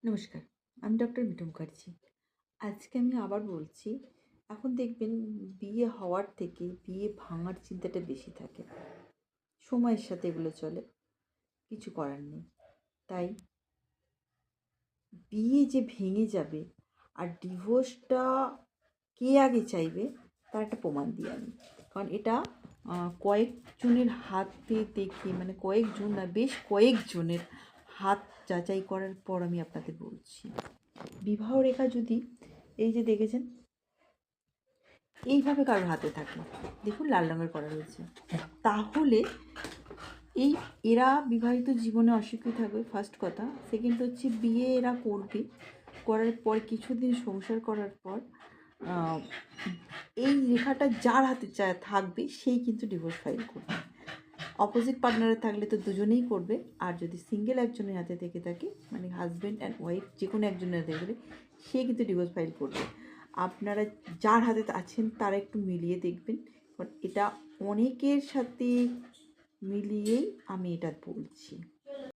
নমস্কার, আমি ডক্টর মিঠু মুখার্জি। আজকে আমি আবার বলছি, এখন দেখবেন বিয়ে হওয়ার থেকে বিয়ে ভাঙার চিন্তাটা বেশি থাকে। সময়ের সাথে এগুলো চলে, কিছু করার নেই। তাই বিয়ে যে ভেঙে যাবে আর ডিভোর্সটা কে আগে চাইবে তার একটা প্রমাণ দিই আমি। কারণ এটা কয়েকজনের হাতে দেখে, মানে কয়েকজন না, বেশ কয়েকজনের হাত যাচাই করার পর আমি আপনাদের বলছি। বিবাহ রেখা যদি এই যে দেখেছেন এইভাবে কারোর হাতে থাকে, দেখুন লাল রঙের করা রয়েছে, তাহলে এই এরা বিবাহিত জীবনে অসুখী থাকবে, ফার্স্ট কথা। সেকেন্ড হচ্ছে বিয়ে এরা করবে, করার পর কিছুদিন সংসার করার পর এই রেখাটা যার হাতে থাকবে সেই কিন্তু ডিভোর্স ফাইল করবে। অপোজিট পার্টনারে থাকলে তো দুজনেই করবে, আর যদি সিঙ্গেল একজনের হাতে থেকে থাকে, মানে হাজব্যান্ড অ্যান্ড ওয়াইফ যে কোনো একজনের হাতে গেলে, সে কিন্তু ডিভোর্স ফাইল করবে। আপনারা যার হাতে আছেন তারা একটু মিলিয়ে দেখবেন, কারণ এটা অনেকের সাথে মিলিয়েই আমি এটা বলছি।